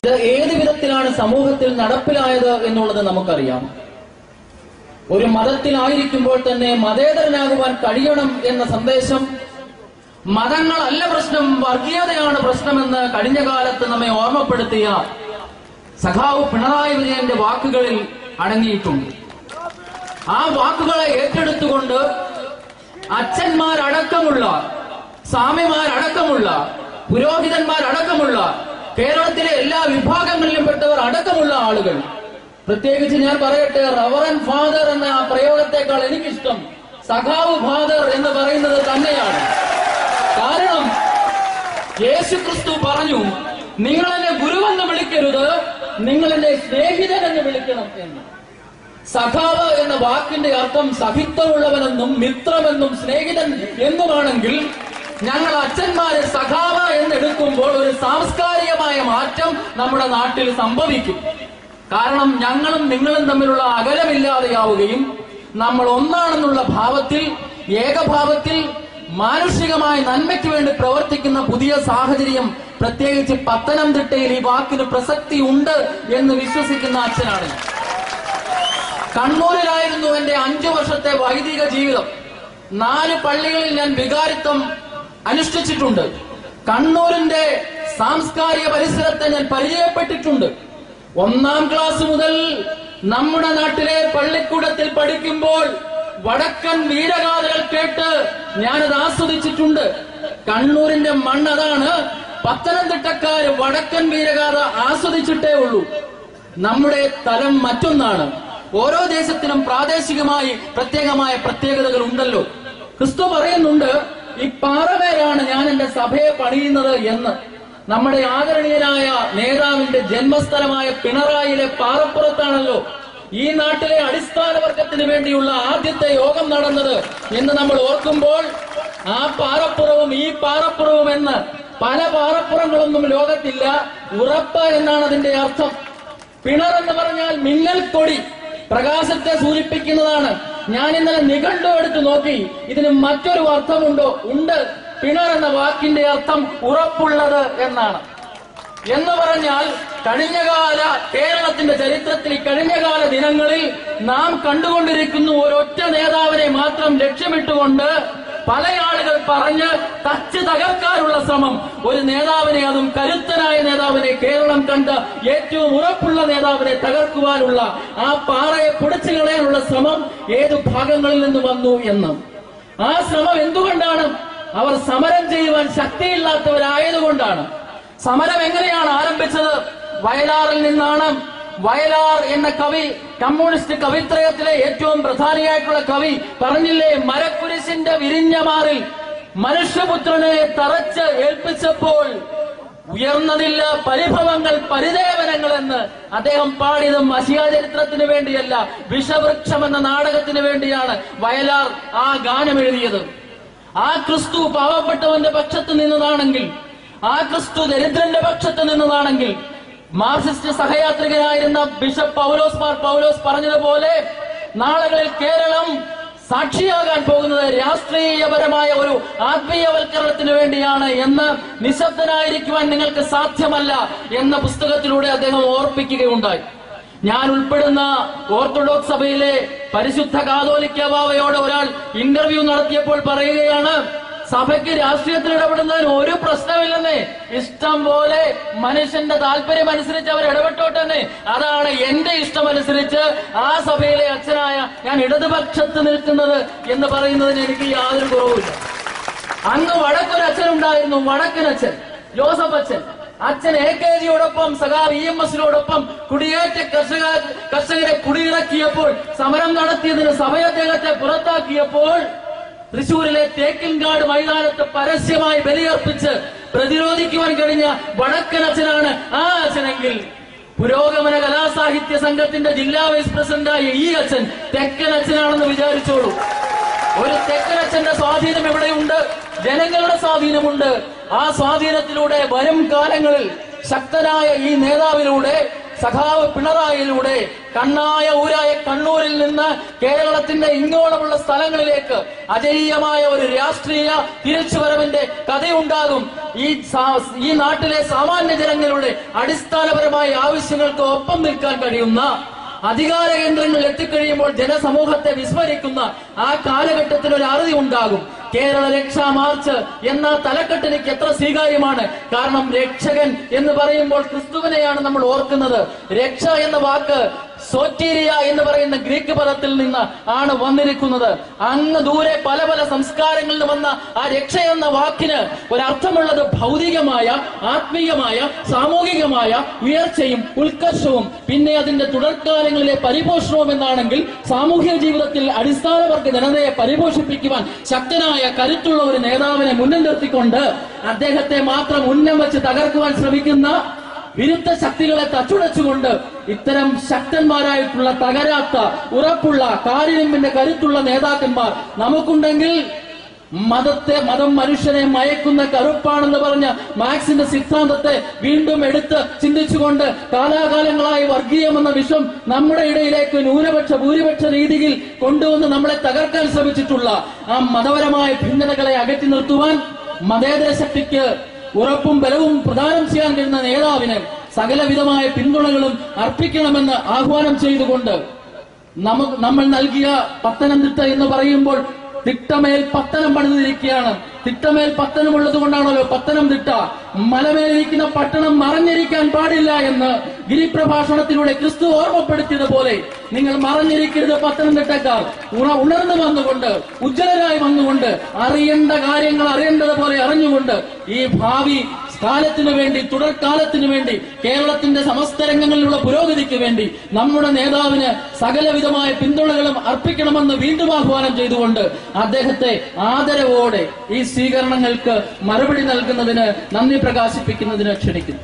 ഇത് ഏത് വിധത്തിലാണ് സമൂഹത്തിൽ നടപ്പിലായത് എന്നുള്ളത് നമുക്കറിയാം. ഒരു മതത്തിലായിരിക്കുമ്പോൾ തന്നെ മതേതരനാകുവാൻ കഴിയണം എന്ന സന്ദേശം, മതങ്ങളല്ല പ്രശ്നം, വർഗീയതയാണ് പ്രശ്നമെന്ന് കഴിഞ്ഞ കാലത്ത് നമ്മെ ഓർമ്മപ്പെടുത്തിയ സഖാവ് പിണറായി വിജയന്റെ വാക്കുകളിൽ അടങ്ങിയിട്ടുണ്ട്. ആ വാക്കുകളെ ഏറ്റെടുത്തുകൊണ്ട് അച്ഛന്മാരടക്കമുള്ള, സ്വാമിമാരടക്കമുള്ള, പുരോഹിതന്മാരടക്കമുള്ള, കേരളത്തിലെ എല്ലാ വിഭാഗങ്ങളിലും പെട്ടവർ അടക്കമുള്ള ആളുകൾ, പ്രത്യേകിച്ച് ഞാൻ പറയട്ടെ, റവറൻ ഫാദർ എന്ന ആ പ്രയോഗത്തെക്കാൾ എനിക്കിഷ്ടം സഖാവ് ഫാദർ എന്ന് പറയുന്നത് തന്നെയാണ്. കാരണം യേശുക്രിസ്തു പറഞ്ഞു, നിങ്ങൾ എന്നെ ഗുരുവെന്ന് വിളിക്കരുത്, നിങ്ങൾ എന്നെ സ്നേഹിതൻ എന്ന് വിളിക്കണം എന്ന്. സഖാവ് എന്ന വാക്കിന്റെ അർത്ഥം സഹിത്വമുള്ളവനെന്നും മിത്രമെന്നും സ്നേഹിതൻ എന്നുമാണെങ്കിൽ, ഞങ്ങൾ അച്ഛന്മാരെ സഖാവ് എന്നെടുക്കുമ്പോൾ ഒരു സാംസ്കാരികമായ മാറ്റം നമ്മുടെ നാട്ടിൽ സംഭവിക്കും. കാരണം ഞങ്ങളും നിങ്ങളും തമ്മിലുള്ള അകലമില്ലാതെയാവുകയും നമ്മൾ ഒന്നാണെന്നുള്ള ഭാവത്തിൽ, ഏകഭാവത്തിൽ, മാനുഷികമായ നന്മയ്ക്ക് വേണ്ടി പ്രവർത്തിക്കുന്ന പുതിയ സാഹചര്യം, പ്രത്യേകിച്ച് പത്തനംതിട്ടയിൽ ഈ വാക്കിന് പ്രസക്തി ഉണ്ട് എന്ന് വിശ്വസിക്കുന്ന അച്ഛനാണ്. കണ്ണൂരിലായിരുന്നു എന്റെ 5 വർഷത്തെ വൈദിക ജീവിതം. 4 പള്ളികളിൽ ഞാൻ വികാരിത്വം അനുഷ്ഠിച്ചിട്ടുണ്ട്. കണ്ണൂരിന്റെ സാംസ്കാരിക പരിസരത്തെ ഞാൻ പരിചയപ്പെട്ടിട്ടുണ്ട്. 1ാം ക്ലാസ് മുതൽ നമ്മുടെ നാട്ടിലെ പള്ളിക്കൂടത്തിൽ പഠിക്കുമ്പോൾ വടക്കൻ വീരഗാഥകൾ കേട്ട് ഞാനത് ആസ്വദിച്ചിട്ടുണ്ട്. കണ്ണൂരിന്റെ മണ്ണതാണ്. പത്തനംതിട്ടക്കാര് വടക്കൻ വീരഗാഥ ആസ്വദിച്ചിട്ടേ ഉള്ളൂ. നമ്മുടെ തലം മറ്റൊന്നാണ്. ഓരോ ദേശത്തിനും പ്രാദേശികമായി പ്രത്യേകമായ പ്രത്യേകതകൾ ഉണ്ടല്ലോ. ക്രിസ്തു പറയുന്നുണ്ട്, ഈ പാറമേലാണ് ഞാൻ എന്റെ സഭയെ പണിയുന്നത് എന്ന്. നമ്മുടെ ആദരണീയനായ നേതാവിന്റെ ജന്മസ്ഥലമായ പിണറായിയിലെ പാറപ്പുറത്താണല്ലോ ഈ നാട്ടിലെ അടിസ്ഥാന വർഗത്തിന് വേണ്ടിയുള്ള ആദ്യത്തെ യോഗം നടന്നത് എന്ന് നമ്മൾ ഓർക്കുമ്പോൾ, ആ പാറപ്പുറവും ഈ പാറപ്പുറവും എന്ന് പല പാറപ്പുറങ്ങളൊന്നും ലോകത്തില്ല. ഉറപ്പ് എന്നാണ് അതിന്റെ അർത്ഥം. പിണർ എന്ന് പറഞ്ഞാൽ മിന്നൽ കൊടി, പ്രകാശത്തെ സൂചിപ്പിക്കുന്നതാണ്. ഞാൻ ഇന്നലെ നിഘണ്ടു എടുത്ത് നോക്കി, ഇതിന് മറ്റൊരു അർത്ഥമുണ്ടോ? ഉണ്ട്. പിണർ എന്ന വാക്കിന്റെ അർത്ഥം ഉറപ്പുള്ളത് എന്നാണ്. എന്ന് പറഞ്ഞാൽ കഴിഞ്ഞകാല കേരളത്തിന്റെ ചരിത്രത്തിൽ കഴിഞ്ഞകാല ദിനങ്ങളിൽ നാം കണ്ടുകൊണ്ടിരിക്കുന്ന ഒരൊറ്റ നേതാവിനെ മാത്രം ലക്ഷ്യമിട്ടുകൊണ്ട് പല ആളുകൾ പറഞ്ഞ് തച്ച് തകർക്കാനുള്ള ശ്രമം, ഒരു നേതാവിനെ, അതും കരുത്തനായ നേതാവിനെ, കേരളം കണ്ട ഏറ്റവും ഉറപ്പുള്ള നേതാവിനെ തകർക്കുവാനുള്ള, ആ പാറയെ പൊടിച്ചു കളയാനുള്ള ശ്രമം ഏതു ഭാഗങ്ങളിൽ നിന്ന് വന്നു എന്ന്. ആ ശ്രമം എന്തുകൊണ്ടാണ്? അവർ സമരം ചെയ്യുവാൻ ശക്തിയില്ലാത്തവരായതുകൊണ്ടാണ്. സമരം എങ്ങനെയാണ് ആരംഭിച്ചത്? വയലാറിൽ നിന്നാണ്. വയലാർ എന്ന കവി, കമ്മ്യൂണിസ്റ്റ് കവിത്രയത്തിലെ ഏറ്റവും പ്രധാനിയായിട്ടുള്ള കവി പറഞ്ഞില്ലേ, മരക്കുരിശിന്റെ വിരിഞ്ഞ മാറിൽ മനുഷ്യപുത്രനെ തറച്ച് ഏൽപ്പിച്ചപ്പോൾ ഉയർന്നതില്ല പരിഭവങ്ങൾ പരിദേവനങ്ങൾ എന്ന് അദ്ദേഹം പാടിയതും മഷിയാചരിത്രത്തിന് വേണ്ടിയല്ല, വിഷവൃക്ഷം എന്ന നാടകത്തിന് വേണ്ടിയാണ് വയലാർ ആ ഗാനം എഴുതിയത്. ആ ക്രിസ്തു പാവപ്പെട്ടവന്റെ പക്ഷത്ത് നിന്നതാണെങ്കിൽ, ആ ക്രിസ്തു ദരിദ്രന്റെ പക്ഷത്ത് നിന്നതാണെങ്കിൽ, മാർക്സിസ്റ്റ് സഹയാത്രികനായിരുന്ന ബിഷപ്പ് പൗലോസ് പറഞ്ഞതുപോലെ നാളുകളിൽ കേരളം സാക്ഷിയാകാൻ പോകുന്നത് രാഷ്ട്രീയപരമായ ഒരു ആത്മീയവൽക്കരണത്തിന് വേണ്ടിയാണ് എന്ന് നിശബ്ദനായിരിക്കുവാൻ നിങ്ങൾക്ക് സാധ്യമല്ല എന്ന പുസ്തകത്തിലൂടെ അദ്ദേഹം ഓർപ്പിക്കുകയുണ്ടായി. ഞാൻ ഉൾപ്പെടുന്ന ഓർത്തഡോക്സ് സഭയിലെ പരിശുദ്ധ കാതോലിക്ക ബാവയോട് ഒരാൾ ഇന്റർവ്യൂ നടത്തിയപ്പോൾ പറയുകയാണ്, സഭയ്ക്ക് രാഷ്ട്രീയത്തിൽ ഇടപെടുന്നതിന് ഒരു പ്രശ്നമില്ലെന്നേ, ഇഷ്ടം പോലെ മനുഷ്യന്റെ താല്പര്യം അനുസരിച്ച് അവർ ഇടപെട്ടോട്ടെന്നെ, അതാണ് എന്റെ ഇഷ്ടമനുസരിച്ച് ആ സഭയിലെ അച്ഛനായ ഞാൻ ഇടതുപക്ഷത്ത് നിൽക്കുന്നത് എന്ന് പറയുന്നതിന് എനിക്ക് യാതൊരു കുറവുമില്ല. അന്ന് വടക്കൊരച്ഛനുണ്ടായിരുന്നു, വടക്കനച്ഛൻ ജോസഫ് അച്ഛൻ. അച്ഛൻ AKGയോടൊപ്പം സഖാവ് EMSനോടൊപ്പം കുടിയേറ്റ കർഷകരെ കുടിയിറക്കിയപ്പോൾ, സമരം നടത്തിയതിന് സഭ അദ്ദേഹത്തെ പുറത്താക്കിയപ്പോൾ, തൃശൂരിലെ തേക്കിൻകാട് മൈതാനത്ത് പരസ്യമായി ബലിയർപ്പിച്ച് പ്രതിരോധിക്കുവാൻ കഴിഞ്ഞ വടക്കനച്ഛനാണ് ആ അച്ഛനെങ്കിൽ, പുരോഗമന കലാസാഹിത്യ സംഘത്തിന്റെ ജില്ലാ വൈസ് പ്രസിഡന്റായ ഈ അച്ഛൻ തെക്കനച്ഛനാണെന്ന് വിചാരിച്ചോളൂ. ഒരു തെക്കനച്ഛന്റെ സ്വാധീനം ഇവിടെയുണ്ട്, ജനങ്ങളുടെ സ്വാധീനമുണ്ട്. ആ സ്വാധീനത്തിലൂടെ വരും കാലങ്ങളിൽ ശക്തനായ ഈ നേതാവിലൂടെ സഖാവ് പിണറായിയിലൂടെ കണ്ണായ ഊരായ കണ്ണൂരിൽ നിന്ന് കേരളത്തിന്റെ ഇങ്ങോളമുള്ള സ്ഥലങ്ങളിലേക്ക് അജയ്യമായ ഒരു രാഷ്ട്രീയ തിരിച്ചുവരവിന്റെ കഥയുണ്ടാകും. ഈ നാട്ടിലെ സാമാന്യ ജനങ്ങളുടെ അടിസ്ഥാനപരമായ ആവശ്യങ്ങൾക്ക് ഒപ്പം നിൽക്കാൻ കഴിയുന്ന അധികാര കേന്ദ്രങ്ങളിൽ എത്തിക്കഴിയുമ്പോൾ ജനസമൂഹത്തെ വിസ്മരിക്കുന്ന ആ കാലഘട്ടത്തിൽ ഒരു അറുതി ഉണ്ടാകും. കേരള രക്ഷാ മാർച്ച് എന്ന തലക്കെട്ടിലേക്ക് എത്ര സ്വീകാര്യമാണ്. കാരണം രക്ഷകൻ എന്ന് പറയുമ്പോൾ ക്രിസ്തുവിനെയാണ് നമ്മൾ ഓർക്കുന്നത്. രക്ഷ എന്ന വാക്ക് സോറ്റീരിയ എന്ന് പറയുന്ന ഗ്രീക്ക് പദത്തിൽ നിന്ന് ആണ് വന്നിരിക്കുന്നത്. അങ്ങ് ദൂരെ പല പല സംസ്കാരങ്ങളിൽ നിന്ന് വന്ന ആ രക്ഷ എന്ന വാക്കിന് ഒരർത്ഥമുള്ളത് ഭൗതികമായ, ആത്മീയമായ, സാമൂഹികമായ ഉയർച്ചയും ഉത്കർഷവും പിന്നെ അതിന്റെ തുടർക്കാലങ്ങളിലെ പരിപോഷണവും എന്നാണെങ്കിൽ സാമൂഹ്യ ജീവിതത്തിൽ അടിസ്ഥാനവർഗ ജനതയെ പരിപോഷിപ്പിക്കുവാൻ ശക്തനായ കരുത്തുള്ള ഒരു നേതാവിനെ മുന്നിൽ നിർത്തിക്കൊണ്ട് അദ്ദേഹത്തെ മാത്രം ഉന്നം വെച്ച് തകർക്കുവാൻ ശ്രമിക്കുന്ന വിരുദ്ധ ശക്തികളെ തച്ചുടച്ചുകൊണ്ട് ഇത്തരം ശക്തന്മാരായിട്ടുള്ള തകരാത്ത ഉറപ്പുള്ള കാരിരുമ്പിന്റെ കരുത്തുള്ള നേതാക്കന്മാർ നമുക്കുണ്ടെങ്കിൽ മതം മനുഷ്യനെ മയക്കുന്ന കറുപ്പാണെന്ന് പറഞ്ഞ മാർക്സിന്റെ സിദ്ധാന്തത്തെ വീണ്ടും എടുത്ത് ചിന്തിച്ചുകൊണ്ട് കാലാകാലങ്ങളായി വർഗീയമെന്ന വിഷം നമ്മുടെ ഇടയിലേക്ക് ന്യൂനപക്ഷ ഭൂരിപക്ഷ രീതിയിൽ കൊണ്ടുവന്ന് നമ്മളെ തകർക്കാൻ ശ്രമിച്ചിട്ടുള്ള ആ മതപരമായ ഭിന്നതകളെ അകറ്റി നിർത്തുവാൻ മതേതര ശക്തിക്ക് ഉറപ്പും ബലവും പ്രദാനം ചെയ്യാൻ കഴിയുന്ന നേതാവിന് സകലവിധമായ പിന്തുണകളും അർപ്പിക്കണമെന്ന് ആഹ്വാനം ചെയ്തുകൊണ്ട് നമ്മൾ നൽകിയ പത്തനംതിട്ട എന്ന് പറയുമ്പോൾ തിട്ടമേൽ പത്തനം പണിതിരിക്കുകയാണ്. തിട്ടമേൽ പത്തനമുള്ളത് കൊണ്ടാണല്ലോ പത്തനംതിട്ട. മലമേലിരിക്കുന്ന പട്ടണം മറഞ്ഞിരിക്കാൻ പാടില്ല എന്ന് ഗിരിപ്രഭാഷണത്തിലൂടെ ക്രിസ്തു ഓർമ്മപ്പെടുത്തിയതുപോലെ നിങ്ങൾ മറഞ്ഞിരിക്കരുത് പത്തനംതിട്ടക്കാർ. ഉണർന്നു വന്നുകൊണ്ട്, ഉജ്ജ്വലരായി വന്നുകൊണ്ട്, അറിയേണ്ട കാര്യങ്ങൾ അറിയേണ്ടതുപോലെ അറിഞ്ഞുകൊണ്ട് ഈ ഭാവി കാലത്തിനു വേണ്ടി, തുടർക്കാലത്തിനു വേണ്ടി, കേരളത്തിന്റെ സമസ്ത രംഗങ്ങളിലുള്ള പുരോഗതിക്ക് വേണ്ടി നമ്മുടെ നേതാവിന് സകലവിധമായ പിന്തുണകളും അർപ്പിക്കണമെന്ന് വീണ്ടും ആഹ്വാനം ചെയ്തുകൊണ്ട് അദ്ദേഹത്തെ ആദരവോടെ ഈ സ്വീകരണങ്ങൾക്ക് മറുപടി നൽകുന്നതിന്, നന്ദി പ്രകാശിപ്പിക്കുന്നതിന് ക്ഷണിക്കുന്നു.